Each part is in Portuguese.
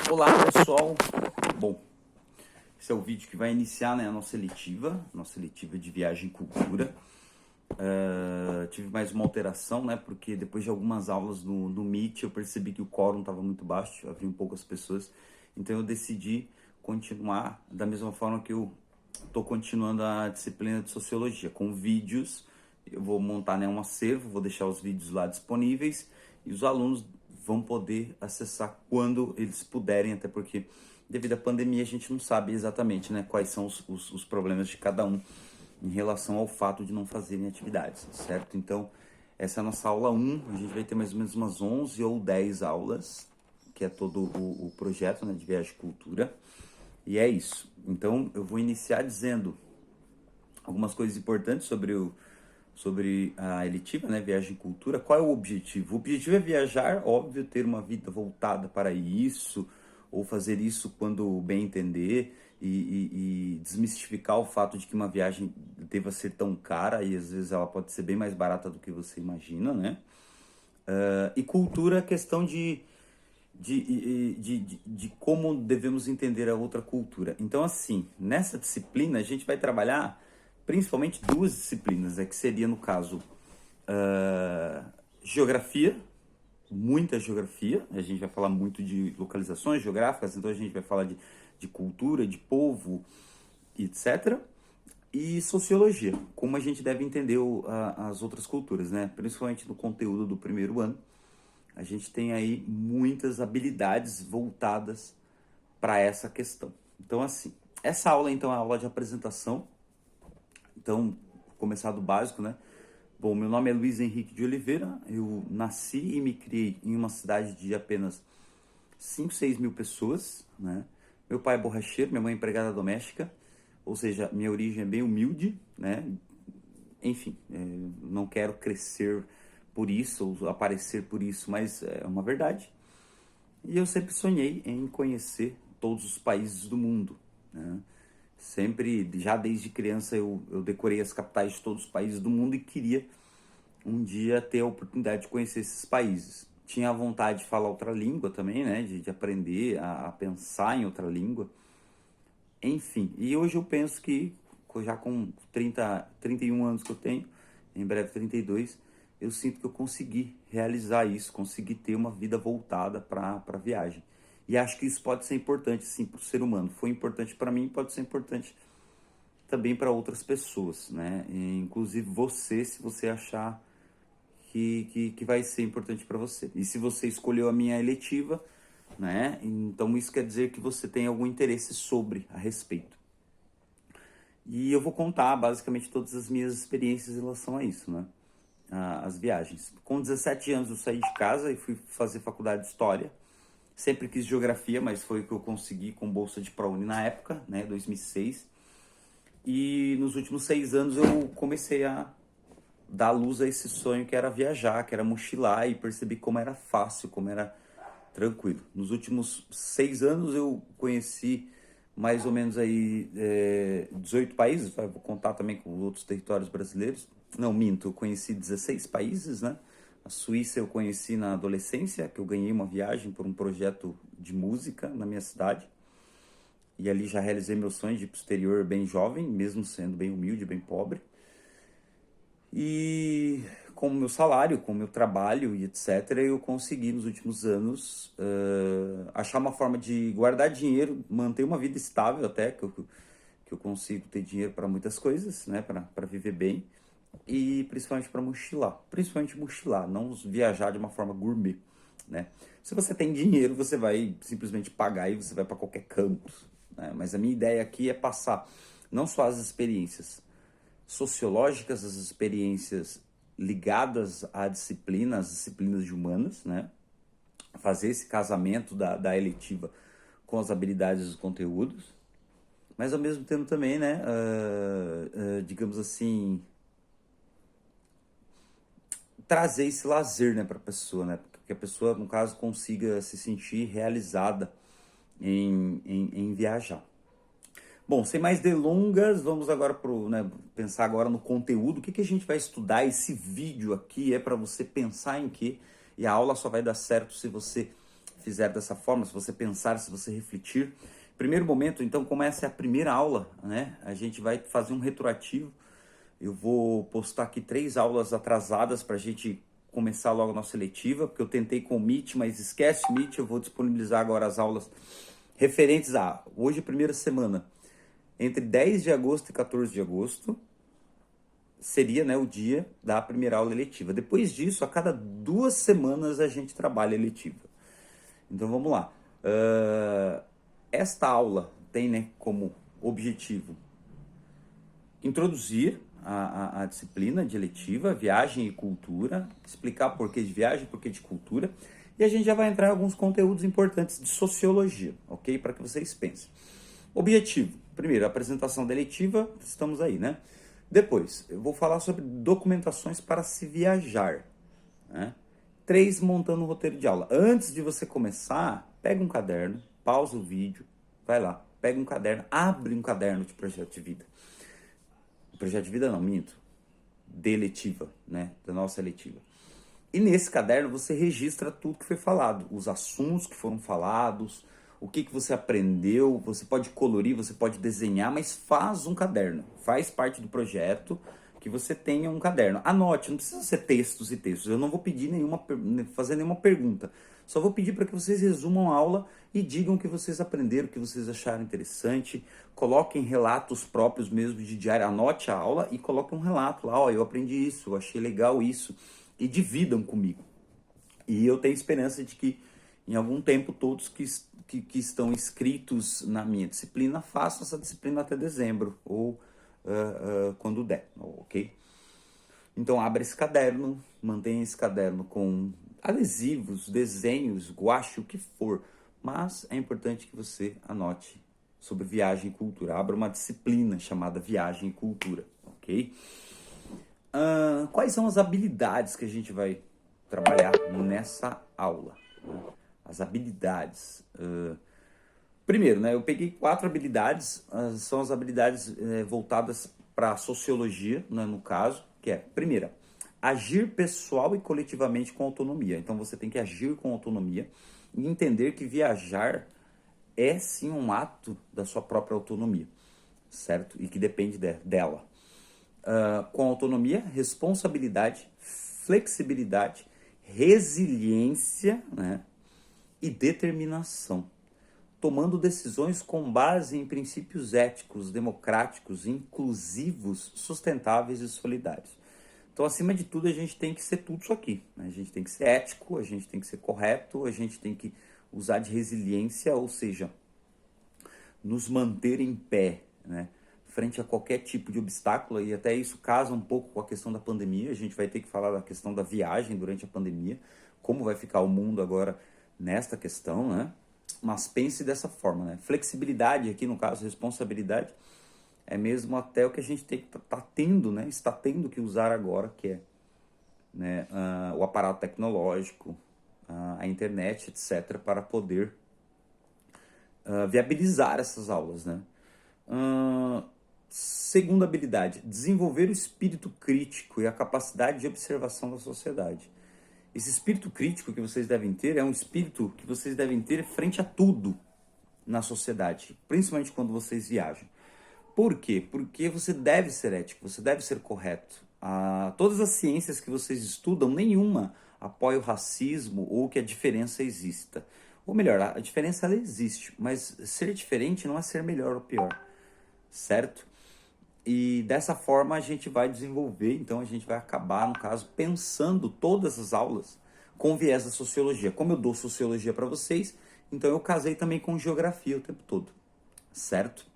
Olá pessoal, bom, esse é o vídeo que vai iniciar, né, a nossa letiva de viagem e cultura. Tive mais uma alteração, né, porque depois de algumas aulas no Meet eu percebi que o quórum estava muito baixo, havia poucas pessoas, então eu decidi continuar da mesma forma que eu estou continuando a disciplina de Sociologia, com vídeos. Eu vou montar, né, um acervo, vou deixar os vídeos lá disponíveis e os alunos vão poder acessar quando eles puderem, até porque devido à pandemia a gente não sabe exatamente, né, quais são os problemas de cada um em relação ao fato de não fazerem atividades, certo? Então, essa é a nossa aula 1, a gente vai ter mais ou menos umas 11 ou 10 aulas, que é todo o projeto, né, de Viagem e Cultura, e é isso. Então, eu vou iniciar dizendo algumas coisas importantes sobre a eletiva, né, Viagem e Cultura. Qual é o objetivo? O objetivo é viajar, óbvio, ter uma vida voltada para isso, ou fazer isso quando bem entender, e desmistificar o fato de que uma viagem deva ser tão cara, e às vezes ela pode ser bem mais barata do que você imagina, né? E cultura é questão de como devemos entender a outra cultura. Então, assim, nessa disciplina a gente vai trabalhar principalmente duas disciplinas, que seria, no caso, geografia, muita geografia, a gente vai falar muito de localizações geográficas, então a gente vai falar de cultura, de povo, etc. E sociologia, como a gente deve entender as outras culturas, né? Principalmente no conteúdo do primeiro ano, a gente tem aí muitas habilidades voltadas para essa questão. Então, assim, essa aula, então, é a aula de apresentação. Então, vou começar do básico, né? Bom, meu nome é Luiz Henrique de Oliveira, eu nasci e me criei em uma cidade de apenas 5, 6 mil pessoas, né? Meu pai é borracheiro, minha mãe é empregada doméstica, ou seja, minha origem é bem humilde, né? Enfim, não quero crescer por isso, ou aparecer por isso, mas é uma verdade. E eu sempre sonhei em conhecer todos os países do mundo, né? Sempre, já desde criança, eu decorei as capitais de todos os países do mundo e queria um dia ter a oportunidade de conhecer esses países. Tinha a vontade de falar outra língua também, né? De aprender a pensar em outra língua. Enfim, e hoje eu penso que, já com 31 anos que eu tenho, em breve 32, eu sinto que eu consegui realizar isso, consegui ter uma vida voltada para a viagem. E acho que isso pode ser importante, sim, para o ser humano. Foi importante para mim, pode ser importante também para outras pessoas, né? E, inclusive você, se você achar que vai ser importante para você. E se você escolheu a minha eletiva, né? Então isso quer dizer que você tem algum interesse sobre a respeito. E eu vou contar basicamente todas as minhas experiências em relação a isso, né? As viagens. Com 17 anos eu saí de casa e fui fazer faculdade de História. Sempre quis Geografia, mas foi o que eu consegui com bolsa de ProUni na época, né? 2006. E nos últimos 6 anos eu comecei a dar luz a esse sonho que era viajar, que era mochilar, e percebi como era fácil, como era tranquilo. Nos últimos 6 anos eu conheci mais ou menos aí 18 países, vou contar também com outros territórios brasileiros. Não, minto, eu conheci 16 países, né? A Suíça eu conheci na adolescência, que eu ganhei uma viagem por um projeto de música na minha cidade. E ali já realizei meu sonho de ir pro exterior bem jovem, mesmo sendo bem humilde, bem pobre. E com o meu salário, com o meu trabalho e etc., eu consegui nos últimos anos achar uma forma de guardar dinheiro, manter uma vida estável até, que eu consigo ter dinheiro para muitas coisas, né, para viver bem, e principalmente para mochilar. Principalmente mochilar, não viajar de uma forma gourmet, né? Se você tem dinheiro, você vai simplesmente pagar e você vai para qualquer canto, né? Mas a minha ideia aqui é passar não só as experiências sociológicas, as experiências ligadas à disciplina, às disciplinas de humanas, né? Fazer esse casamento da eletiva com as habilidades dos conteúdos, mas ao mesmo tempo também, né? Digamos assim, trazer esse lazer, né, para a pessoa, né? Que a pessoa, no caso, consiga se sentir realizada em viajar. Bom, sem mais delongas, vamos agora pensar agora no conteúdo. O que a gente vai estudar? Esse vídeo aqui é para você pensar em quê? E a aula só vai dar certo se você fizer dessa forma, se você pensar, se você refletir. Primeiro momento, então, como essa é a primeira aula, né? A gente vai fazer um retroativo. Eu vou postar aqui 3 aulas atrasadas para a gente começar logo a nossa letiva, porque eu tentei com o Meet, mas esquece o Meet, eu vou disponibilizar agora as aulas referentes a hoje, primeira semana, entre 10 de agosto e 14 de agosto, seria, né, o dia da primeira aula eletiva. Depois disso, a cada 2 semanas a gente trabalha a eletiva. Então vamos lá. Esta aula tem, né, como objetivo introduzir a disciplina de eletiva, viagem e cultura, explicar porquê de viagem, porquê de cultura, e a gente já vai entrar em alguns conteúdos importantes de sociologia, ok? Para que vocês pensem. Objetivo, primeiro, apresentação da eletiva, estamos aí, né? Depois, eu vou falar sobre documentações para se viajar, né? 3, montando um roteiro de aula. Antes de você começar, pega um caderno, pausa o vídeo, vai lá, pega um caderno, abre um caderno de projeto de vida. Projeto de vida não, minto. De eletiva, né? Da nossa eletiva. E nesse caderno você registra tudo que foi falado, os assuntos que foram falados, o que você aprendeu, você pode colorir, você pode desenhar, mas faz um caderno. Faz parte do projeto que você tenha um caderno. Anote, não precisa ser textos e textos. Eu não vou pedir fazer nenhuma pergunta. Só vou pedir para que vocês resumam a aula e digam o que vocês aprenderam, o que vocês acharam interessante. Coloquem relatos próprios mesmo de diário. Anote a aula e coloquem um relato lá. Ó, eu aprendi isso, eu achei legal isso. E dividam comigo. E eu tenho esperança de que em algum tempo todos que estão inscritos na minha disciplina façam essa disciplina até dezembro ou quando der, ok? Então abre esse caderno, mantenha esse caderno com adesivos, desenhos, guache, o que for, mas é importante que você anote sobre viagem e cultura. Abra uma disciplina chamada viagem e cultura, ok? Quais são as habilidades que a gente vai trabalhar nessa aula? As habilidades. Primeiro, né, eu peguei 4 habilidades, são as habilidades voltadas para a sociologia, né, no caso, que é, primeira, agir pessoal e coletivamente com autonomia. Então você tem que agir com autonomia e entender que viajar é sim um ato da sua própria autonomia, certo? E que depende dela. Com autonomia, responsabilidade, flexibilidade, resiliência, né, e determinação, tomando decisões com base em princípios éticos, democráticos, inclusivos, sustentáveis e solidários. Então, acima de tudo, a gente tem que ser tudo isso aqui, né? A gente tem que ser ético, a gente tem que ser correto, a gente tem que usar de resiliência, ou seja, nos manter em pé, né, frente a qualquer tipo de obstáculo, e até isso casa um pouco com a questão da pandemia. A gente vai ter que falar da questão da viagem durante a pandemia, como vai ficar o mundo agora nesta questão, né? Mas pense dessa forma, né? Flexibilidade aqui, no caso, responsabilidade, é mesmo até o que a gente está tendo que usar agora, que é, né, o aparato tecnológico, a internet, etc., para poder viabilizar essas aulas, né? Segunda habilidade, desenvolver o espírito crítico e a capacidade de observação da sociedade. Esse espírito crítico que vocês devem ter é um espírito que vocês devem ter frente a tudo na sociedade, principalmente quando vocês viajam. Por quê? Porque você deve ser ético, você deve ser correto. Todas as ciências que vocês estudam, nenhuma apoia o racismo ou que a diferença exista. Ou melhor, a diferença ela existe, mas ser diferente não é ser melhor ou pior, certo? E dessa forma a gente vai desenvolver, então a gente vai acabar, no caso, pensando todas as aulas com viés da sociologia. Como eu dou sociologia para vocês, então eu casei também com geografia o tempo todo, certo?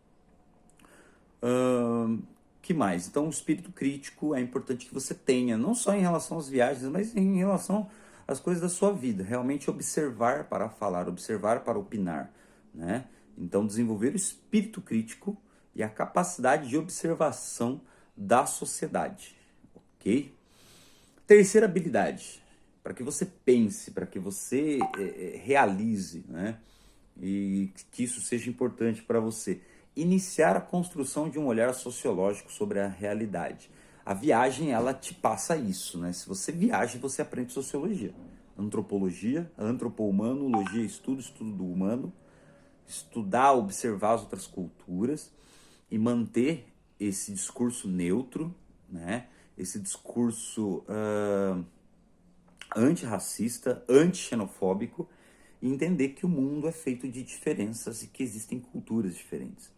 Que mais? Então o espírito crítico é importante que você tenha, não só em relação às viagens, mas em relação às coisas da sua vida. Realmente observar para falar, observar para opinar, né? Então desenvolver o espírito crítico e a capacidade de observação da sociedade, ok? Terceira habilidade, para que você pense, para que você realize, né? E que isso seja importante para você. Iniciar a construção de um olhar sociológico sobre a realidade. A viagem, ela te passa isso, né? Se você viaja, você aprende sociologia, antropologia, antropo-humanologia, estudo do humano, estudar, observar as outras culturas e manter esse discurso neutro, né? Esse discurso antirracista, anti-xenofóbico, e entender que o mundo é feito de diferenças e que existem culturas diferentes.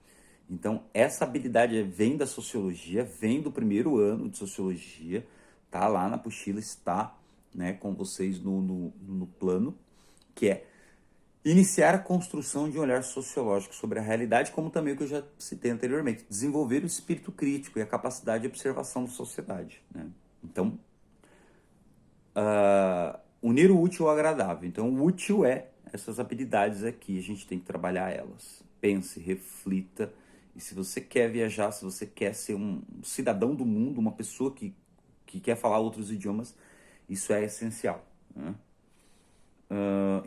Então, essa habilidade vem da sociologia, vem do primeiro ano de sociologia, tá lá na apostila, está, né, com vocês no plano, que é iniciar a construção de um olhar sociológico sobre a realidade, como também o que eu já citei anteriormente, desenvolver o espírito crítico e a capacidade de observação da sociedade, né? Então, unir o útil ao agradável. Então, o útil é essas habilidades aqui, a gente tem que trabalhar elas. Pense, reflita, e se você quer viajar, se você quer ser um cidadão do mundo, uma pessoa que quer falar outros idiomas, isso é essencial, né?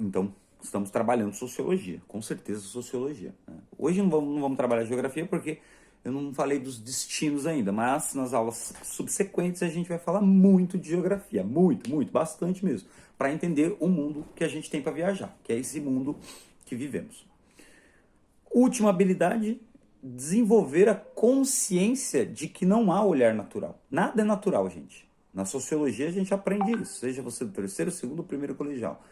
Então, estamos trabalhando sociologia, com certeza sociologia, né? Hoje não vamos trabalhar geografia porque eu não falei dos destinos ainda, mas nas aulas subsequentes a gente vai falar muito de geografia, muito, bastante mesmo, para entender o mundo que a gente tem para viajar, que é esse mundo que vivemos. Última habilidade, desenvolver a consciência de que não há olhar natural. Nada é natural, gente. Na sociologia a gente aprende isso, seja você do terceiro, segundo ou primeiro colegial.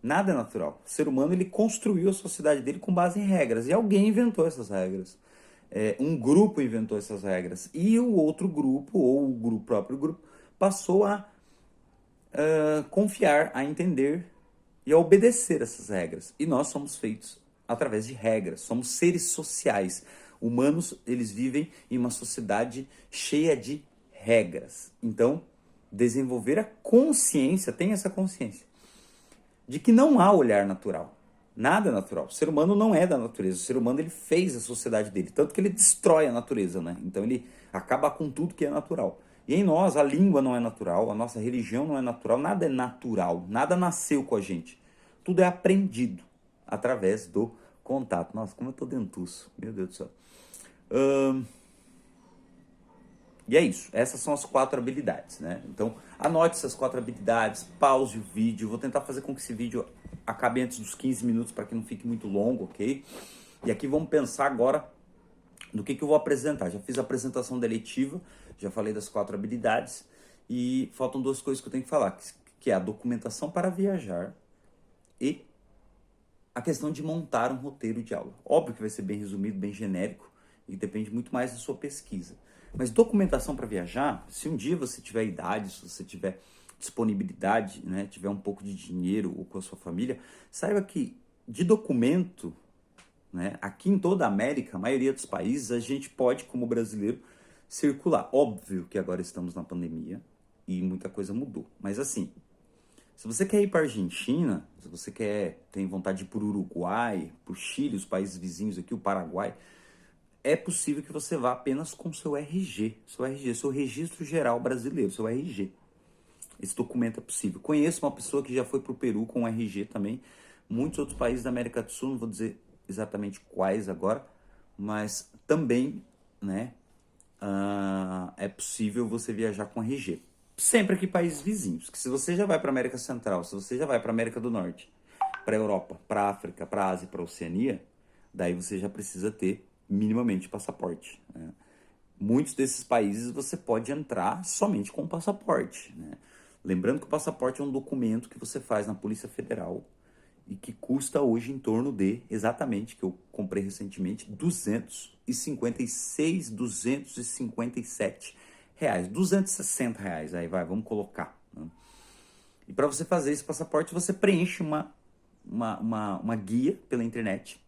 Nada é natural. O ser humano ele construiu a sociedade dele com base em regras. E alguém inventou essas regras. Um grupo inventou essas regras. E o outro grupo, ou o próprio grupo, passou a confiar, a entender e a obedecer essas regras. E nós somos feitos através de regras. Somos seres sociais. Humanos, eles vivem em uma sociedade cheia de regras. Então, desenvolver a consciência, tem essa consciência de que não há olhar natural. Nada é natural. O ser humano não é da natureza. O ser humano ele fez a sociedade dele. Tanto que ele destrói a natureza, né? Então ele acaba com tudo que é natural. E em nós, a língua não é natural, a nossa religião não é natural, nada é natural. Nada nasceu com a gente. Tudo é aprendido através do contato. Nossa, como eu tô dentuço. Meu Deus do céu. E é isso, essas são as 4 habilidades, né? Então, anote essas 4 habilidades, pause o vídeo, vou tentar fazer com que esse vídeo acabe antes dos 15 minutos para que não fique muito longo, ok? E aqui vamos pensar agora no que eu vou apresentar. Já fiz a apresentação da eletiva, já falei das 4 habilidades e faltam 2 coisas que eu tenho que falar, que é a documentação para viajar e a questão de montar um roteiro de aula. Óbvio que vai ser bem resumido, bem genérico e depende muito mais da sua pesquisa. Mas documentação para viajar, se um dia você tiver idade, se você tiver disponibilidade, né, tiver um pouco de dinheiro ou com a sua família, saiba que de documento, né, aqui em toda a América, a maioria dos países, a gente pode, como brasileiro, circular. Óbvio que agora estamos na pandemia e muita coisa mudou. Mas assim, se você quer ir para a Argentina, se você tem vontade de ir para o Uruguai, para o Chile, os países vizinhos aqui, o Paraguai, é possível que você vá apenas com seu RG, seu registro geral brasileiro, seu RG. Esse documento é possível. Conheço uma pessoa que já foi para o Peru com RG também. Muitos outros países da América do Sul, não vou dizer exatamente quais agora, mas também, né, é possível você viajar com RG. Sempre aqui países vizinhos, que se você já vai para a América Central, se você já vai para a América do Norte, para a Europa, para a África, para a Ásia, para a Oceania, daí você já precisa ter minimamente passaporte, né? Muitos desses países você pode entrar somente com o passaporte, né? Lembrando que o passaporte é um documento que você faz na Polícia Federal e que custa hoje em torno de, exatamente, que eu comprei recentemente, 257 reais, 260 reais, aí vai, vamos colocar, né? E para você fazer esse passaporte, você preenche uma guia pela internet,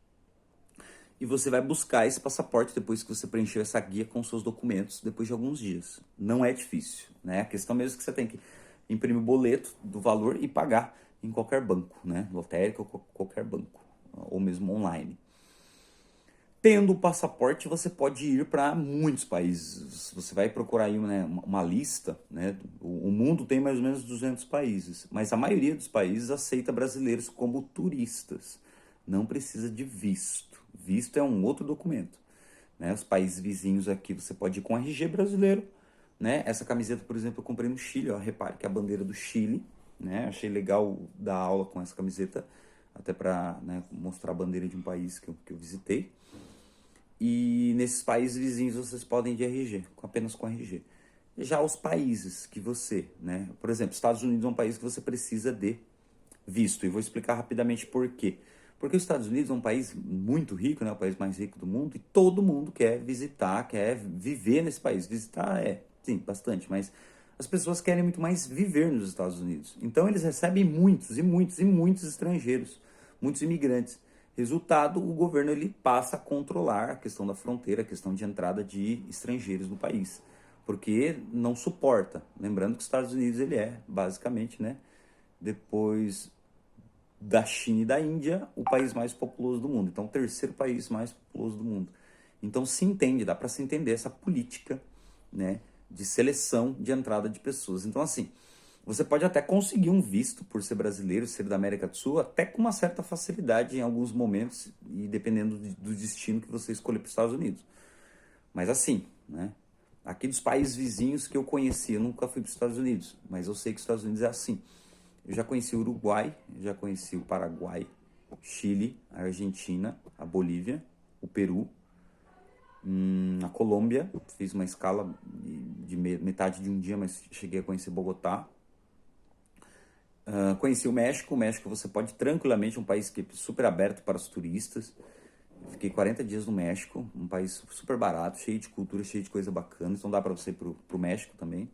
e você vai buscar esse passaporte depois que você preencheu essa guia com seus documentos, depois de alguns dias. Não é difícil, né? A questão mesmo é que você tem que imprimir o boleto do valor e pagar em qualquer banco, né? Lotérica ou qualquer banco, ou mesmo online. Tendo o passaporte, você pode ir para muitos países. Você vai procurar aí, né, uma lista, né? O mundo tem mais ou menos 200 países, mas a maioria dos países aceita brasileiros como turistas. Não precisa de visto. Visto é um outro documento, né? Os países vizinhos aqui você pode ir com RG brasileiro, né? Essa camiseta, por exemplo, eu comprei no Chile, ó, repare que é a bandeira do Chile, né? Achei legal dar aula com essa camiseta, até para, né, mostrar a bandeira de um país que eu visitei. E nesses países vizinhos vocês podem ir de RG, apenas com RG. Já os países que você, né? Por exemplo, Estados Unidos é um país que você precisa de visto. E vou explicar rapidamente por quê. Porque os Estados Unidos é um país muito rico, né? O país mais rico do mundo, e todo mundo quer visitar, quer viver nesse país. Visitar sim, bastante, mas as pessoas querem muito mais viver nos Estados Unidos. Então eles recebem muitos e muitos e muitos estrangeiros, muitos imigrantes. Resultado, o governo ele passa a controlar a questão da fronteira, a questão de entrada de estrangeiros no país, porque não suporta. Lembrando que os Estados Unidos ele é basicamente, né, depois da China e da Índia, o país mais populoso do mundo. Então, o terceiro país mais populoso do mundo. Então, se entende, dá para se entender essa política, né, de seleção de entrada de pessoas. Então, assim, você pode até conseguir um visto por ser brasileiro, ser da América do Sul, até com uma certa facilidade em alguns momentos, e dependendo do destino que você escolher para os Estados Unidos. Mas assim, né? Aqui dos países vizinhos que eu conheci, eu nunca fui para os Estados Unidos, mas eu sei que os Estados Unidos é assim. Eu já conheci o Uruguai, já conheci o Paraguai, Chile, a Argentina, a Bolívia, o Peru, a Colômbia. Fiz uma escala de metade de um dia, mas cheguei a conhecer Bogotá. Conheci o México. O México você pode tranquilamente, um país que é super aberto para os turistas. Fiquei 40 dias no México, um país super barato, cheio de cultura, cheio de coisa bacana. Então dá para você ir pro México também.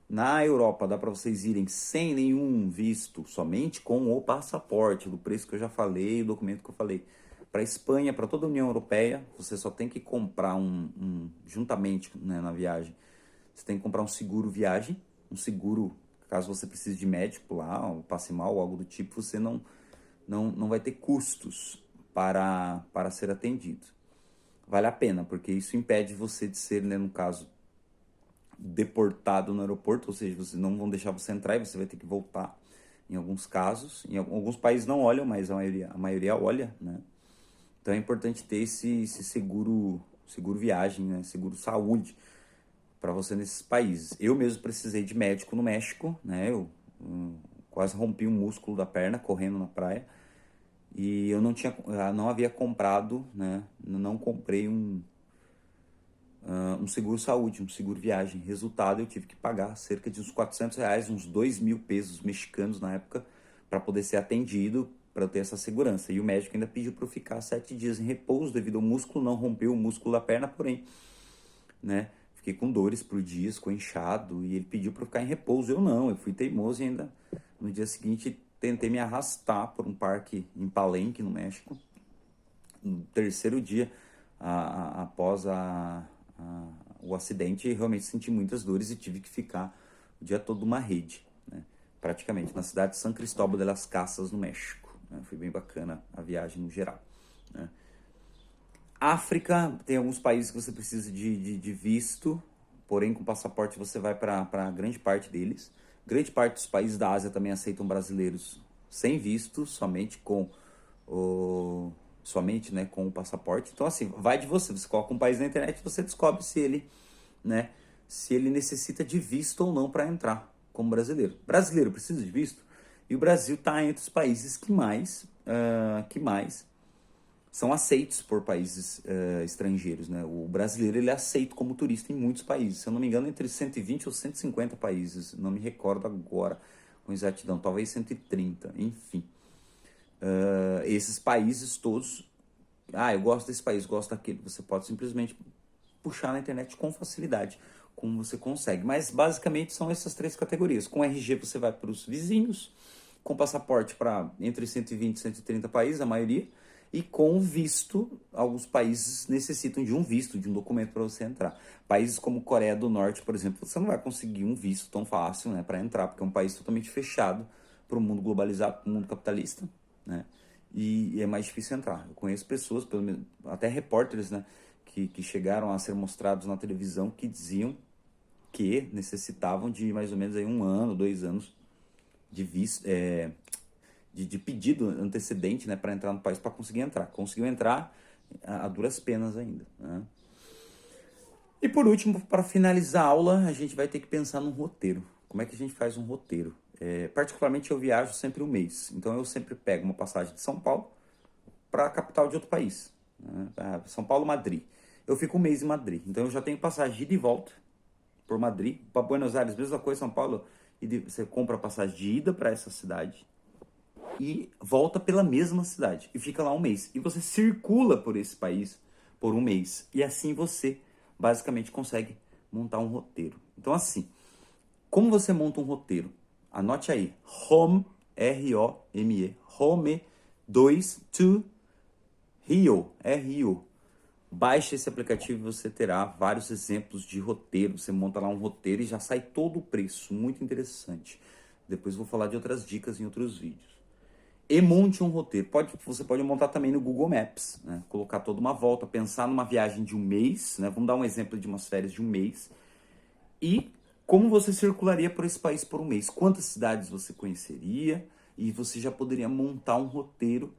Na Europa dá para vocês irem sem nenhum visto, somente com o passaporte, do preço que eu já falei, o documento que eu falei. Para a Espanha, para toda a União Europeia, você só tem que comprar juntamente, né, na viagem, você tem que comprar um seguro viagem, um seguro, caso você precise de médico lá, ou passe mal ou algo do tipo, você não vai ter custos para ser atendido. Vale a pena, porque isso impede você de ser, né, no caso, deportado no aeroporto, ou seja, vocês não vão deixar você entrar e você vai ter que voltar em alguns casos. Em alguns países não olham, mas a maioria olha, né? Então é importante ter esse seguro viagem, né? Seguro saúde para você nesses países. Eu mesmo precisei de médico no México, né? Eu quase rompi um músculo da perna correndo na praia e eu não havia comprado, né? Não comprei um seguro saúde, um seguro viagem. Resultado, eu tive que pagar cerca de uns R$ 400, uns 2.000 pesos mexicanos na época, para poder ser atendido, para eu ter essa segurança. E o médico ainda pediu para eu ficar 7 dias em repouso devido ao músculo, não rompeu o músculo da perna, porém, né, fiquei com dores por dias, ficou inchado, e ele pediu para eu ficar em repouso. Eu não, eu fui teimoso e ainda no dia seguinte tentei me arrastar por um parque em Palenque, no México. No terceiro dia, após o acidente, realmente senti muitas dores e tive que ficar o dia todo numa rede, né? Praticamente, na cidade de San Cristóbal de las Casas, no México, né? Foi bem bacana a viagem no geral, né? África, tem alguns países que você precisa de visto, porém com passaporte você vai para grande parte deles. Grande parte dos países da Ásia também aceitam brasileiros sem visto, o, somente, né, com o passaporte. Então assim, vai de você. Você coloca um país na internet e você descobre se ele, né, se ele necessita de visto ou não para entrar como brasileiro. Brasileiro precisa de visto? E o Brasil está entre os países que mais são aceitos por países estrangeiros, né? O brasileiro ele é aceito como turista em muitos países. Se eu não me engano, entre 120 ou 150 países. Não me recordo agora com exatidão. Talvez 130, enfim. Esses países todos... eu gosto desse país, gosto daquele. Você pode simplesmente puxar na internet com facilidade, como você consegue. Mas basicamente são essas três categorias. Com RG você vai para os vizinhos, com passaporte para entre 120 e 130 países, a maioria, e com visto, alguns países necessitam de um visto, de um documento para você entrar. Países como Coreia do Norte, por exemplo, você não vai conseguir um visto tão fácil, né, para entrar, porque é um país totalmente fechado para o mundo globalizado, para o mundo capitalista, né, e é mais difícil entrar. Eu conheço pessoas, até repórteres, né, que chegaram a ser mostrados na televisão que diziam que necessitavam de mais ou menos aí 1 ano, 2 anos de visto, de pedido antecedente, né, para entrar no país para conseguir entrar. Conseguiu entrar a duras penas ainda, né? E por último, para finalizar a aula, a gente vai ter que pensar num roteiro. Como é que a gente faz um roteiro? Particularmente eu viajo sempre um mês, então eu sempre pego uma passagem de São Paulo para a capital de outro país, né? São Paulo, Madrid. Eu fico um mês em Madrid, então eu já tenho passagem de ida e volta por Madrid. Para Buenos Aires, mesma coisa, São Paulo, você compra a passagem de ida para essa cidade e volta pela mesma cidade e fica lá um mês. E você circula por esse país por um mês. E assim você basicamente consegue montar um roteiro. Então assim, como você monta um roteiro? Anote aí, Home, R-O-M-E, Home 2 to Rio, R-I-O. Baixe esse aplicativo e você terá vários exemplos de roteiro. Você monta lá um roteiro e já sai todo o preço. Muito interessante. Depois vou falar de outras dicas em outros vídeos. E monte um roteiro. Você pode montar também no Google Maps, né? Colocar toda uma volta, pensar numa viagem de um mês, né? Vamos dar um exemplo de umas férias de um mês. E como você circularia por esse país por um mês? Quantas cidades você conheceria? E você já poderia montar um roteiro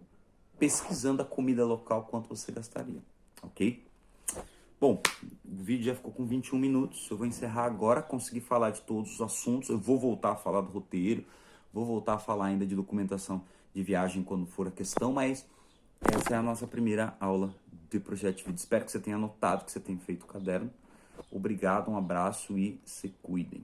pesquisando a comida local, quanto você gastaria, ok? Bom, o vídeo já ficou com 21 minutos, eu vou encerrar agora, consegui falar de todos os assuntos, eu vou voltar a falar do roteiro, vou voltar a falar ainda de documentação de viagem quando for a questão, mas essa é a nossa primeira aula de projeto de vídeo. Espero que você tenha anotado, que você tenha feito o caderno. Obrigado, um abraço e se cuidem.